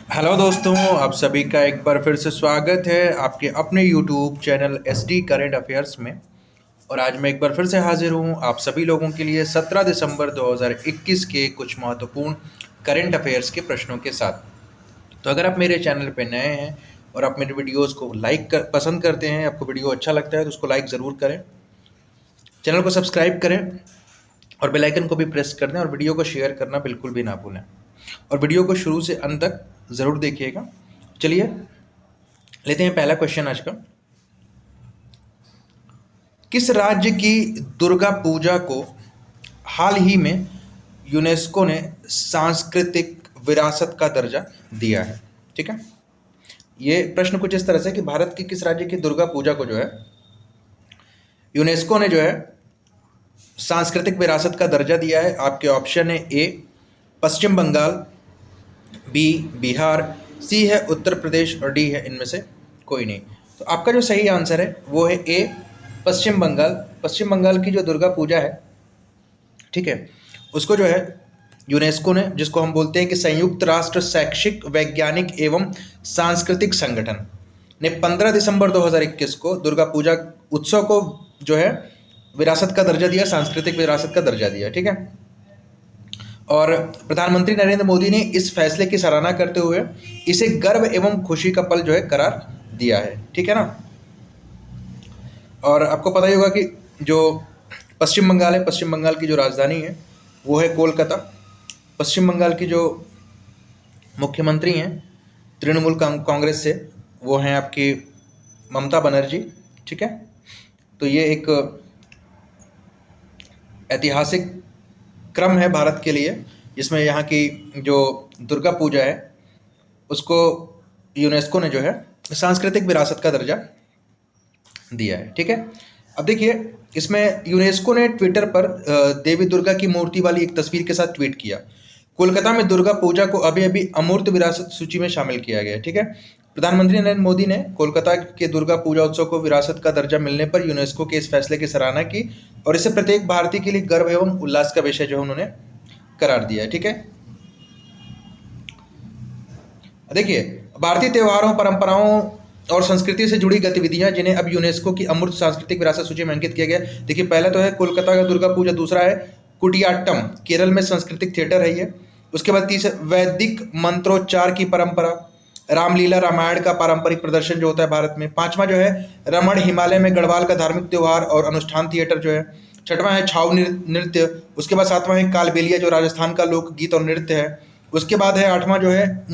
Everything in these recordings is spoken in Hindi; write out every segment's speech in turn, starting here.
हेलो दोस्तों, आप सभी का एक बार फिर से स्वागत है आपके अपने YouTube channel SD current affairs में। और आज मैं एक बार फिर से हाजिर हूँ आप सभी लोगों के लिए 17 दिसंबर 2021 के कुछ महत्वपूर्ण करेंट अफेयर्स के प्रश्नों के साथ। तो अगर आप मेरे चैनल पे नए हैं और आप मेरे वीडियोज़ को पसंद करते हैं, आपको वीडियो अच्छा लगता है तो उसको लाइक ज़रूर करें, चैनल को सब्सक्राइब करें और बेल आइकन को भी प्रेस कर दें और वीडियो को शेयर करना बिल्कुल भी ना भूलें। और वीडियो को शुरू से अंत तक ज़रूर देखिएगा। चलिए लेते हैं पहला क्वेश्चन आज का। किस राज्य की दुर्गा पूजा को हाल ही में यूनेस्को ने सांस्कृतिक विरासत का दर्जा दिया है? ठीक है, ये प्रश्न कुछ इस तरह से कि भारत की किस राज्य की दुर्गा पूजा को जो है यूनेस्को ने जो है सांस्कृतिक विरासत का दर्जा दिया है। आपके ऑप्शन है ए पश्चिम बंगाल, बी बिहार, सी है उत्तर प्रदेश और डी है इनमें से कोई नहीं। तो आपका जो सही आंसर है वो है ए पश्चिम बंगाल। पश्चिम बंगाल की जो दुर्गा पूजा है, ठीक है, उसको जो है यूनेस्को ने, जिसको हम बोलते हैं कि संयुक्त राष्ट्र शैक्षिक वैज्ञानिक एवं सांस्कृतिक संगठन ने 15 दिसंबर 2021 को दुर्गा पूजा उत्सव को जो है विरासत का दर्जा दिया, सांस्कृतिक विरासत का दर्जा दिया। ठीक है, और प्रधानमंत्री नरेंद्र मोदी ने इस फैसले की सराहना करते हुए इसे गर्व एवं खुशी का पल जो है करार दिया है। ठीक है ना। और आपको पता ही होगा कि जो पश्चिम बंगाल है, पश्चिम बंगाल की जो राजधानी है वो है कोलकाता। पश्चिम बंगाल की जो मुख्यमंत्री हैं तृणमूल कांग्रेस से, वो हैं आपकी ममता बनर्जी। ठीक है, तो ये एक ऐतिहासिक क्रम है भारत के लिए, जिसमें यहाँ की जो दुर्गा पूजा है उसको यूनेस्को ने जो है सांस्कृतिक विरासत का दर्जा दिया है। ठीक है, अब देखिए इसमें यूनेस्को ने ट्विटर पर देवी दुर्गा की मूर्ति वाली एक तस्वीर के साथ ट्वीट किया। कोलकाता में दुर्गा पूजा को अभी अभी अमूर्त विरासत सूची में शामिल किया गया है। ठीक है, प्रधानमंत्री नरेंद्र मोदी ने कोलकाता के दुर्गा पूजा उत्सव को विरासत का दर्जा मिलने पर यूनेस्को के इस फैसले की सराहना की और इसे प्रत्येक भारतीय के लिए गर्व एवं उल्लास का विषय जो है उन्होंने करार दिया है। ठीक है, देखिए भारतीय त्योहारों, परंपराओं और संस्कृति से जुड़ी गतिविधियां जिन्हें अब यूनेस्को की अमूर्त सांस्कृतिक विरासत सूची में अंकित किया गया। देखिए पहला तो है कोलकाता का दुर्गा पूजा, दूसरा है कुटियाट्टम, केरल में सांस्कृतिक थिएटर है ये। उसके बाद तीसरा वैदिक मंत्रोच्चार की परंपरा, रामलीला रामायण का पारंपरिक प्रदर्शन जो होता है भारत में। पांचवा जो है रमण, हिमालय में गढ़वाल का धार्मिक त्यौहार और अनुष्ठान थिएटर जो है। छठवां है छाऊ नृत्य। उसके बाद सातवां है कालबेलिया जो राजस्थान का लोकगीत और नृत्य है। उसके बाद है आठवां जो है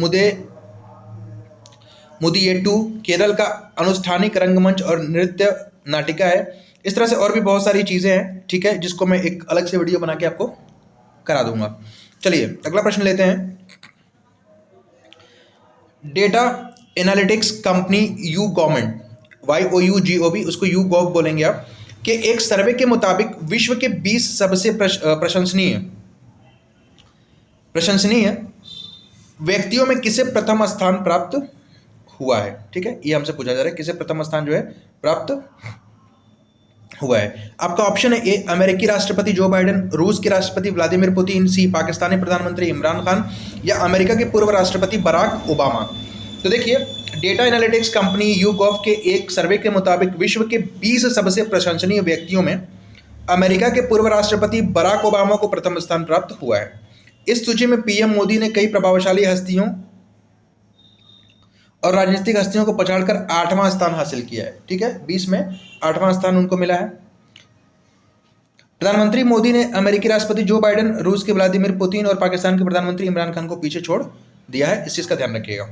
मुदियेट्टू, केरल का अनुष्ठानिक रंगमंच और नृत्य नाटिका है। इस तरह से और भी बहुत सारी चीज़ें हैं, ठीक है, जिसको मैं एक अलग से वीडियो बना के आपको करा दूंगा। चलिए अगला प्रश्न लेते हैं। Data analytics company you government, YOUGOV, उसको यू गॉव बोलेंगे आप, के एक सर्वे के मुताबिक विश्व के 20 सबसे प्रशंसनीय व्यक्तियों में किसे प्रथम स्थान प्राप्त हुआ है? ठीक है, ये हमसे पूछा जा रहा है किसे प्रथम स्थान जो है प्राप्त हुआ है। आपका ऑप्शन है ए अमेरिकी राष्ट्रपति जो बाइडेन, रूस के राष्ट्रपति व्लादिमीर पुतिन, सी पाकिस्तानी प्रधानमंत्री इमरान खान या अमेरिका के पूर्व राष्ट्रपति बराक ओबामा। तो देखिए डेटा एनालिटिक्स कंपनी यूगॉव के एक सर्वे के मुताबिक विश्व के 20 सबसे प्रशंसनीय व्यक्तियों में अमेरिका के पूर्व राष्ट्रपति बराक ओबामा को प्रथम स्थान प्राप्त हुआ है। इस सूची में पीएम मोदी ने कई प्रभावशाली हस्तियों और राजनीतिक हस्तियों को पछाड़कर 8वां स्थान हासिल किया है। ठीक है, 20 में 8वां स्थान उनको मिला है। प्रधानमंत्री मोदी ने अमेरिकी राष्ट्रपति जो बाइडेन, रूस के व्लादिमीर पुतिन और पाकिस्तान के प्रधानमंत्री इमरान खान को पीछे छोड़ दिया है। इस चीज का ध्यान रखिएगा।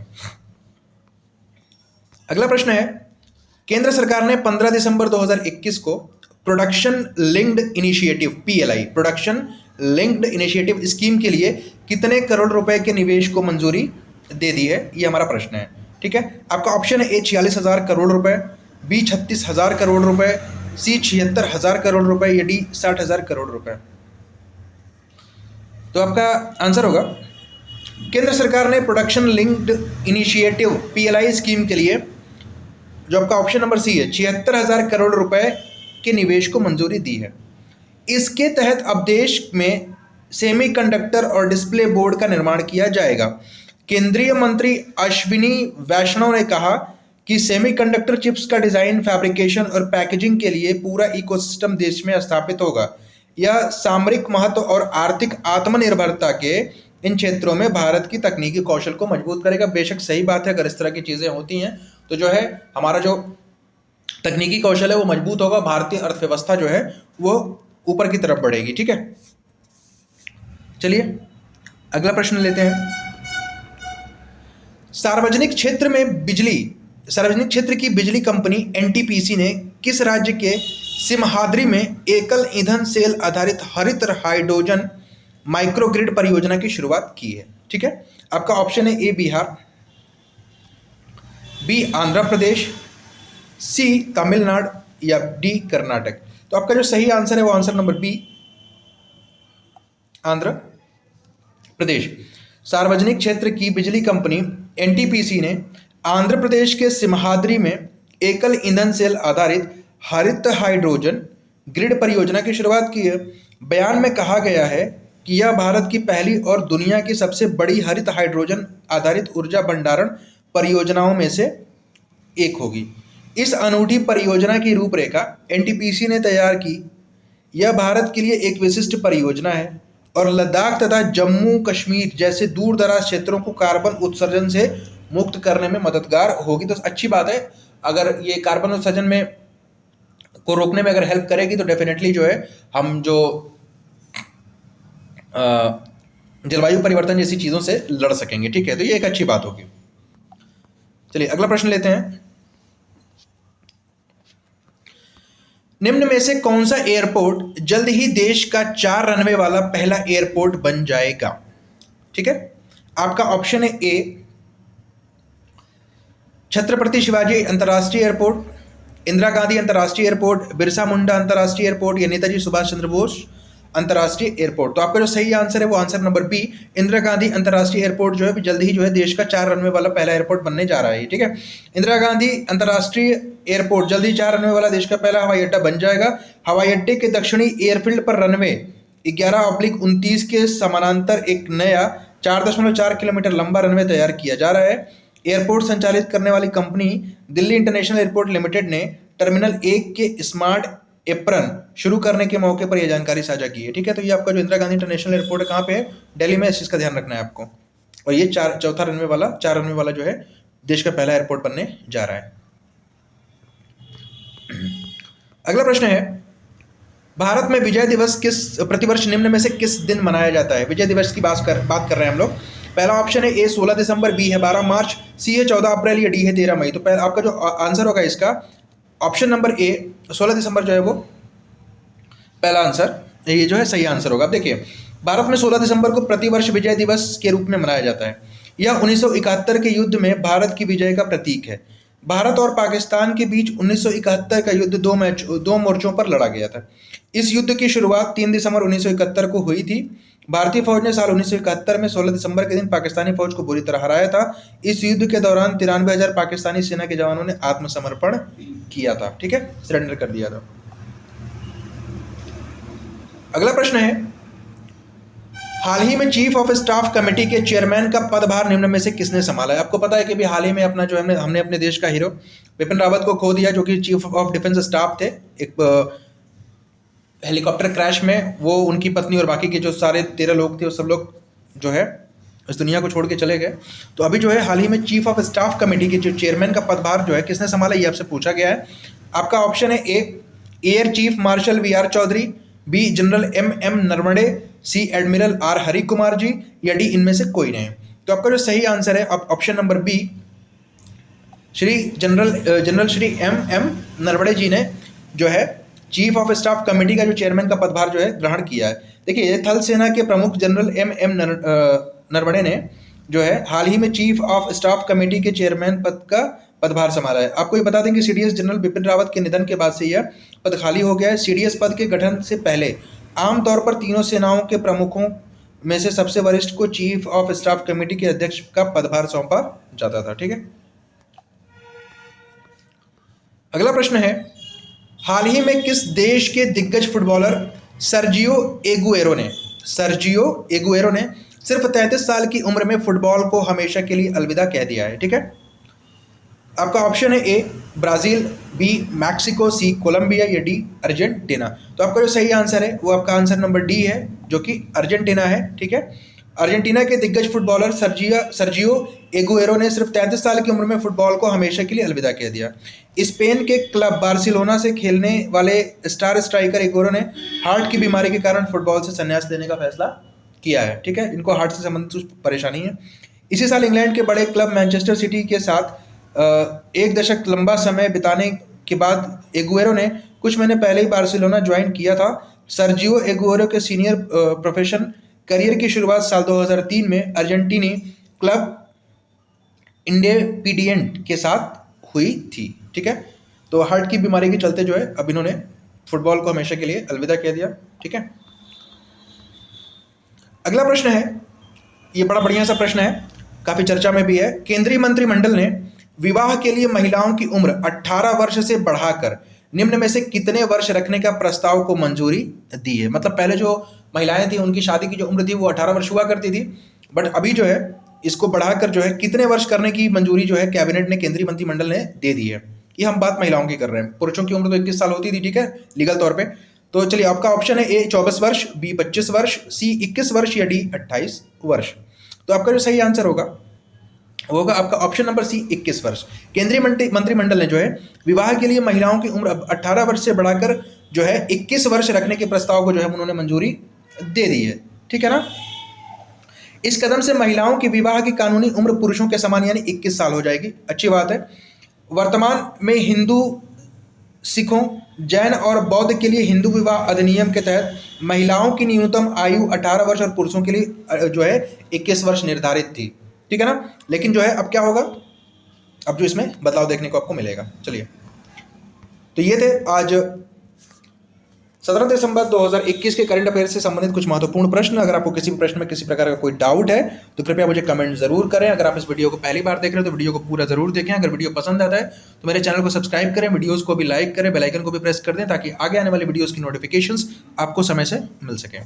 अगला प्रश्न है, केंद्र सरकार ने 15 दिसंबर 2021 को production linked initiative PLI, production linked initiative scheme के लिए कितने करोड़ रुपए के निवेश को मंजूरी दे दी है? ये हमारा प्रश्न है। ठीक है, आपका ऑप्शन है ए 46,000 करोड़ रुपए, बी 36,000 करोड़ रुपए, सी 76,000 करोड़ रुपए या डी 60,000 करोड़ रुपए। तो आपका आंसर होगा केंद्र सरकार ने production linked initiative PLI scheme के लिए, जो आपका ऑप्शन नंबर सी है, 76,000 करोड़ रुपए के निवेश को मंजूरी दी है। इसके तहत अब देश में सेमीकंडक्टर और डिस्प्ले बोर्ड का निर्माण किया जाएगा। केंद्रीय मंत्री अश्विनी वैष्णव ने कहा कि सेमीकंडक्टर चिप्स का डिजाइन, फैब्रिकेशन और पैकेजिंग के लिए पूरा इकोसिस्टम देश में स्थापित होगा। यह सामरिक महत्व और आर्थिक आत्मनिर्भरता के इन क्षेत्रों में भारत की तकनीकी कौशल को मजबूत करेगा। बेशक सही बात है, अगर इस तरह की चीजें होती हैं तो जो है हमारा जो तकनीकी कौशल है वो मजबूत होगा, भारतीय अर्थव्यवस्था जो है वो ऊपर की तरफ बढ़ेगी। ठीक है, चलिए अगला प्रश्न लेते हैं। सार्वजनिक क्षेत्र की बिजली कंपनी एनटीपीसी ने किस राज्य के सिमहाद्री में एकल ईंधन सेल आधारित हरित हाइड्रोजन माइक्रोग्रिड परियोजना की शुरुआत की है? ठीक है, आपका ऑप्शन है ए बिहार, बी आंध्र प्रदेश, सी तमिलनाडु या डी कर्नाटक। तो आपका जो सही आंसर है वो answer number B, Andhra Pradesh. सार्वजनिक क्षेत्र की बिजली कंपनी एनटीपीसी ने आंध्र प्रदेश के सिमहाद्री में एकल ईंधन सेल आधारित हरित हाइड्रोजन ग्रिड परियोजना की शुरुआत की है। बयान में कहा गया है कि यह भारत की पहली और दुनिया की सबसे बड़ी हरित हाइड्रोजन आधारित ऊर्जा भंडारण परियोजनाओं में से एक होगी। इस अनूठी परियोजना की रूपरेखा एनटीपीसी ने तैयार की। यह भारत के लिए एक विशिष्ट परियोजना है और लद्दाख तथा जम्मू कश्मीर जैसे दूर दराज क्षेत्रों को कार्बन उत्सर्जन से मुक्त करने में मददगार होगी। तो अच्छी बात है, अगर ये कार्बन उत्सर्जन में को रोकने में अगर हेल्प करेगी तो डेफिनेटली जो है हम जो जलवायु परिवर्तन जैसी चीज़ों से लड़ सकेंगे। ठीक है, तो ये एक अच्छी बात होगी। चलिए अगला प्रश्न लेते हैं। निम्न में से कौन सा एयरपोर्ट जल्द ही देश का 4 रनवे वाला पहला एयरपोर्ट बन जाएगा? ठीक है, आपका ऑप्शन है ए छत्रपति शिवाजी अंतर्राष्ट्रीय एयरपोर्ट, इंदिरा गांधी अंतर्राष्ट्रीय एयरपोर्ट, बिरसा मुंडा अंतर्राष्ट्रीय एयरपोर्ट या नेताजी सुभाष चंद्र बोस अंतर्राष्ट्रीय एयरपोर्ट। तो आपका जो सही आंसर है वो answer number B, Indira Gandhi अंतर्राष्ट्रीय एयरपोर्ट जो है जल्द ही जो है देश का 4 रनवे वाला पहला एयरपोर्ट बनने जा रहा है। ठीक है, इंदिरा गांधी अंतर्राष्ट्रीय एयरपोर्ट जल्द ही 4 रनवे वाला देश का पहला हवाई अड्डा बन जाएगा। हवाई अड्डे के दक्षिणी एयरफील्ड पर रनवे 11/29 के समानांतर एक नया 4.4 किलोमीटर लंबा रनवे तैयार किया जा रहा है। एयरपोर्ट संचालित करने वाली company Delhi international airport limited ने टर्मिनल 1 के स्मार्ट एप्रन शुरू करने के मौके पर यह जानकारी साझा की है। ठीक है, तो ये आपका जो इंदिरा गांधी इंटरनेशनल एयरपोर्ट है कहाँ पे है? दिल्ली में। इस चीज़ का ध्यान रखना है आपको। और ये 4 रनवे वाला जो है देश का पहला एयरपोर्ट बनने जा रहा है। अगला प्रश्न है, भारत में विजय दिवस किस प्रतिवर्ष निम्न में से किस दिन मनाया जाता है? विजय दिवस की बात कर रहे हैं हम लोग। पहला ऑप्शन है ए 16 दिसंबर, बी है 12 मार्च, सी है 14 अप्रैल या डी है 13 मई। तो आपका जो आंसर होगा इसका ऑप्शन नंबर ए 16 दिसंबर जो है वो पहला आंसर, ये जो है सही आंसर होगा। अब देखिए, भारत में 16 दिसंबर को प्रतिवर्ष विजय दिवस के रूप में मनाया जाता है। यह 1971 के युद्ध में भारत की विजय का प्रतीक है। भारत और पाकिस्तान के बीच 1971 का युद्ध दो मोर्चों पर लड़ा गया था। इस युद्ध की शुरुआत 3 दिसंबर 1971 को हुई थी। भारतीय फौज ने साल 1971 में 16 दिसंबर के दिन पाकिस्तानी फौज को बुरी तरह हराया था। इस युद्ध के दौरान 93,000 पाकिस्तानी सेना के जवानों ने आत्मसमर्पण किया था। ठीक है, सरेंडर कर दिया था। अगला प्रश्न है, हाल ही में चीफ ऑफ स्टाफ कमेटी के चेयरमैन का पदभार निम्न में से किसने संभाला है? आपको पता है कि भी हाल ही में अपना जो हमने अपने देश का हीरो बिपिन रावत को खो दिया, जो कि चीफ ऑफ डिफेंस स्टाफ थे। एक हेलीकॉप्टर क्रैश में वो, उनकी पत्नी और बाकी के जो सारे 13 लोग थे वो सब लोग जो है इस दुनिया को छोड़ के चले गए। तो अभी जो है हाल ही में चीफ ऑफ स्टाफ कमेटी के जो चेयरमैन का पदभार जो है किसने संभाला, ये आपसे पूछा गया है। आपका ऑप्शन है A air chief marshal V R Chaudhari, B general M Naravane, C admiral R Hari Kumar ji या डी इनमें से कोई नहीं। तो आपका जो सही आंसर है option number B, general Shri M Naravane ji ने जो है चीफ ऑफ स्टाफ कमेटी का जो चेयरमैन का पदभार जो है ग्रहण किया है। देखिए, थल सेना के प्रमुख जनरल एम नरवणे ने जो है हाल ही में चीफ ऑफ स्टाफ कमेटी के चेयरमैन पद का पदभार संभाला है। आपको ये बता दें कि सीडीएस जनरल बिपिन रावत के निधन के बाद से यह पद खाली हो गया है। सीडीएस पद के गठन से पहले आमतौर पर तीनों सेनाओं के प्रमुखों में से सबसे वरिष्ठ को चीफ ऑफ स्टाफ कमेटी के अध्यक्ष का पदभार सौंपा जाता था। ठीक है, अगला प्रश्न है, हाल ही में किस देश के दिग्गज फुटबॉलर सर्जियो एगुएरो ने सिर्फ 33 साल की उम्र में फुटबॉल को हमेशा के लिए अलविदा कह दिया है। ठीक है, आपका ऑप्शन है ए ब्राज़ील, बी मैक्सिको, सी कोलंबिया या डी अर्जेंटीना। तो आपका जो सही आंसर है वो आपका आंसर नंबर डी है, जो कि अर्जेंटीना है। ठीक है, अर्जेंटीना के दिग्गज फुटबॉलर सर्जियो एगुएरो ने सिर्फ 33 साल की उम्र में फुटबॉल को हमेशा के लिए अलविदा कह दिया। स्पेन के क्लब बार्सिलोना से खेलने वाले स्टार स्ट्राइकर एगुएरो ने हार्ट की बीमारी के कारण फुटबॉल से संन्यास लेने का फैसला किया है। ठीक है, इनको हार्ट से संबंधित परेशानी है। इसी साल इंग्लैंड के बड़े क्लब मैनचेस्टर सिटी के साथ एक दशक लंबा समय बिताने के बाद एगुएरो ने कुछ महीने पहले ही बार्सिलोना ज्वाइन किया था। सर्जियो एगुएरो के सीनियर प्रोफेशन करियर की शुरुआत साल 2003 में अर्जेंटीनी क्लब इंडेपेंडिएंट के साथ हुई थी। ठीक है, तो हार्ट की बीमारी के चलते जो है अब इन्होंने फुटबॉल को हमेशा के लिए अलविदा कह दिया। ठीक है, अगला प्रश्न है, ये बड़ा बढ़िया सा प्रश्न है, काफी चर्चा में भी है। केंद्रीय मंत्रिमंडल ने विवाह के लिए महिलाओं की उम्र 18 वर्ष से बढ़ाकर निम्न में से कितने वर्ष रखने का प्रस्ताव को मंजूरी दी है। मतलब पहले जो महिलाएं थी उनकी शादी की जो उम्र थी वो 18 वर्ष हुआ करती थी, बट अभी जो है इसको बढ़ाकर जो है कितने वर्ष करने की मंजूरी जो है कैबिनेट ने, केंद्रीय मंत्रिमंडल ने दे दी है। ये हम बात महिलाओं की कर रहे हैं, पुरुषों की उम्र तो 21 साल होती थी। ठीक है, लीगल तौर पे। तो चलिए, आपका ऑप्शन है ए 24 वर्ष, बी 25 वर्ष, सी 21 वर्ष या डी 28 वर्ष। तो आपका जो सही आंसर होगा आपका ऑप्शन नंबर सी 21 वर्ष। केंद्रीय मंत्रिमंडल ने जो है विवाह के लिए महिलाओं की उम्र 18 वर्ष से बढ़ाकर जो है 21 वर्ष रखने के प्रस्ताव को जो है उन्होंने मंजूरी दे दी है। ठीक है ना, इस कदम से महिलाओं की विवाह की कानूनी उम्र पुरुषों के समान यानी 21 साल हो जाएगी। अच्छी बात है। वर्तमान में हिंदू, सिखों, जैन और बौद्ध के लिए हिंदू विवाह अधिनियम के तहत महिलाओं की न्यूनतम आयु 18 वर्ष और पुरुषों के लिए जो है 21 वर्ष निर्धारित थी। ठीक है ना, लेकिन जो है अब क्या होगा, अब जो इसमें बदलाव देखने को आपको मिलेगा। चलिए, तो ये थे आज 17 दिसंबर 2021 के करंट अफेयर से संबंधित कुछ महत्वपूर्ण प्रश्न। अगर आपको किसी भी प्रश्न में किसी प्रकार का कोई डाउट है तो कृपया मुझे कमेंट जरूर करें। अगर आप इस वीडियो को पहली बार देख रहे हो तो वीडियो को पूरा जरूर देखें। अगर वीडियो पसंद आता है तो मेरे चैनल को सब्सक्राइब करें, वीडियोस को भी लाइक करें, बेल आइकन को भी प्रेस कर दें ताकि आगे आने वाली वीडियोस की नोटिफिकेशंस आपको समय से मिल सकें।